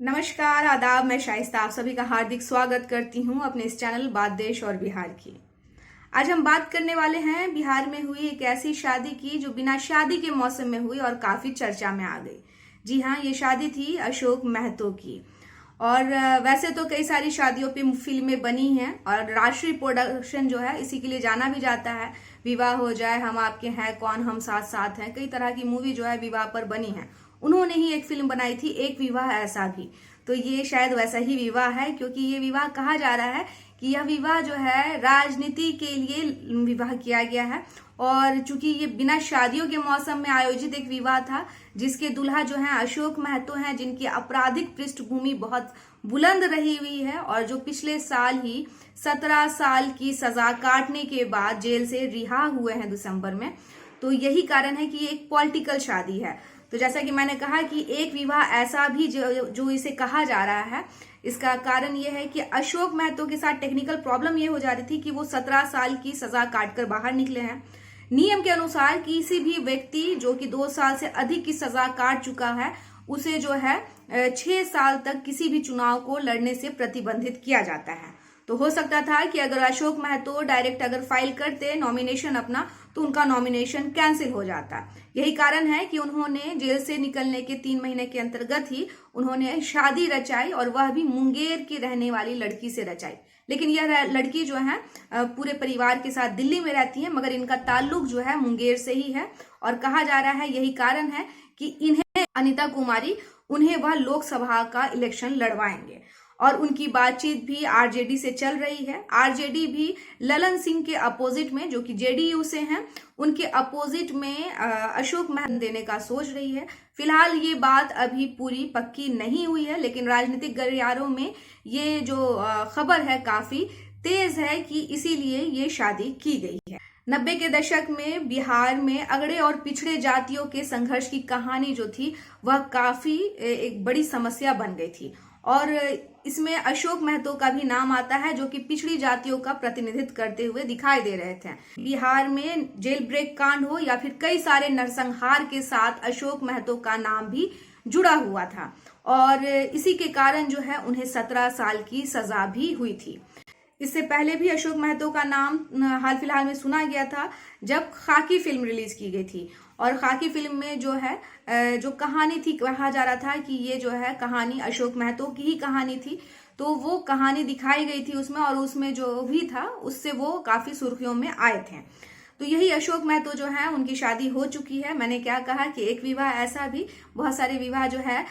नमस्कार, आदाब। मैं शाइस्ता आप सभी का हार्दिक स्वागत करती हूं अपने इस चैनल बात देश और बिहार की। आज हम बात करने वाले हैं बिहार में हुई एक ऐसी शादी की जो बिना शादी के मौसम में हुई और काफी चर्चा में आ गई। जी हाँ, ये शादी थी अशोक महतो की। और वैसे तो कई सारी शादियों पे फिल्में बनी हैं और राष्ट्रीय प्रोडक्शन जो है इसी के लिए जाना भी जाता है। विवाह हो जाए, हम आपके हैं कौन, हम साथ साथ हैं, कई तरह की मूवी जो है विवाह पर बनी है। उन्होंने ही एक फिल्म बनाई थी एक विवाह ऐसा भी, तो ये शायद वैसा ही विवाह है, क्योंकि ये विवाह कहा जा रहा है कि यह विवाह जो है राजनीति के लिए विवाह किया गया है। और चूंकि ये बिना शादियों के मौसम में आयोजित एक विवाह था, जिसके दुल्हा जो है अशोक महतो हैं, जिनकी आपराधिक पृष्ठभूमि बहुत बुलंद रही हुई है और जो पिछले साल ही 17 साल की सजा काटने के बाद जेल से रिहा हुए हैं दिसंबर में। तो यही कारण है कि ये एक पॉलिटिकल शादी है। तो जैसा कि मैंने कहा कि एक विवाह ऐसा भी जो इसे कहा जा रहा है, इसका कारण यह है कि अशोक महतो के साथ टेक्निकल प्रॉब्लम ये हो जा रही थी कि वो 17 साल की सजा काटकर बाहर निकले हैं। नियम के अनुसार किसी भी व्यक्ति जो कि 2 साल से अधिक की सजा काट चुका है, उसे जो है 6 साल तक किसी भी चुनाव को लड़ने से प्रतिबंधित किया जाता है। तो हो सकता था कि अगर अशोक महतो डायरेक्ट अगर फाइल करते नॉमिनेशन अपना, तो उनका नॉमिनेशन कैंसिल हो जाता। यही कारण है कि उन्होंने जेल से निकलने के 3 महीने के अंतर्गत ही उन्होंने शादी रचाई, और वह भी मुंगेर की रहने वाली लड़की से रचाई। लेकिन यह लड़की जो है पूरे परिवार के साथ दिल्ली में रहती है, मगर इनका ताल्लुक जो है मुंगेर से ही है। और कहा जा रहा है यही कारण है कि इन्हें अनिता कुमारी उन्हें वह लोकसभा का इलेक्शन लड़वाएंगे। और उनकी बातचीत भी आरजेडी से चल रही है। आरजेडी भी ललन सिंह के अपोजिट में, जो कि जेडीयू से हैं, उनके अपोजिट में अशोक महतो देने का सोच रही है। फिलहाल ये बात अभी पूरी पक्की नहीं हुई है, लेकिन राजनीतिक गलियारों में ये जो खबर है काफी तेज है कि इसीलिए ये शादी की गई है। 90 के दशक में बिहार में अगड़े और पिछड़े जातियों के संघर्ष की कहानी जो थी वह काफी एक बड़ी समस्या बन गई थी। और इसमें अशोक महतो का भी नाम आता है, जो कि पिछड़ी जातियों का प्रतिनिधित्व करते हुए दिखाई दे रहे थे। बिहार में जेल ब्रेक कांड हो या फिर कई सारे नरसंहार के साथ अशोक महतो का नाम भी जुड़ा हुआ था, और इसी के कारण जो है उन्हें 17 साल की सजा भी हुई थी। इससे पहले भी अशोक महतो का नाम हाल फिलहाल में सुना गया था, जब खाकी फिल्म रिलीज की गई थी। और खाकी फिल्म में जो है जो कहानी थी, कहा जा रहा था कि ये जो है कहानी अशोक महतो की ही कहानी थी। तो वो कहानी दिखाई गई थी उसमें, और उसमें जो भी था उससे वो काफी सुर्खियों में आए थे। तो यही अशोक महतो जो है उनकी शादी हो चुकी है। मैंने क्या कहा कि एक विवाह ऐसा भी, बहुत सारे विवाह जो है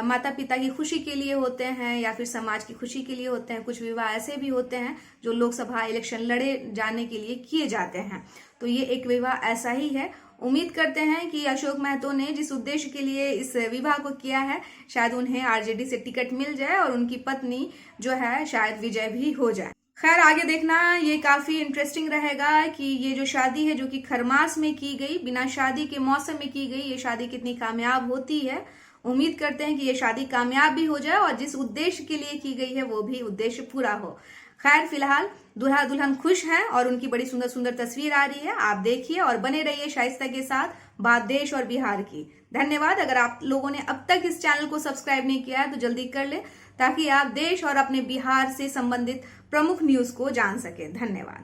माता पिता की खुशी के लिए होते हैं या फिर समाज की खुशी के लिए होते हैं। कुछ विवाह ऐसे भी होते हैं जो लोकसभा इलेक्शन लड़े जाने के लिए किए जाते हैं। तो ये एक विवाह ऐसा ही है। उम्मीद करते हैं कि अशोक महतो ने जिस उद्देश्य के लिए इस विवाह को किया है, शायद उन्हें आरजेडी से टिकट मिल जाए और उनकी पत्नी जो है शायद विजय भी हो जाए। खैर, आगे देखना ये काफी इंटरेस्टिंग रहेगा कि ये जो शादी है जो कि खरमास में की गई, बिना शादी के मौसम में की गई, ये शादी कितनी कामयाब होती है। उम्मीद करते हैं कि ये शादी कामयाब भी हो जाए और जिस उद्देश्य के लिए की गई है वो भी उद्देश्य पूरा हो। खैर, फिलहाल दूल्हा दुल्हन खुश हैं और उनकी बड़ी सुंदर सुंदर तस्वीर आ रही है। आप देखिए और बने रहिए शाइस्ता के साथ बात देश और बिहार की। धन्यवाद। अगर आप लोगों ने अब तक इस चैनल को सब्सक्राइब नहीं किया है तो जल्दी कर ले, ताकि आप देश और अपने बिहार से संबंधित प्रमुख न्यूज को जान सके। धन्यवाद।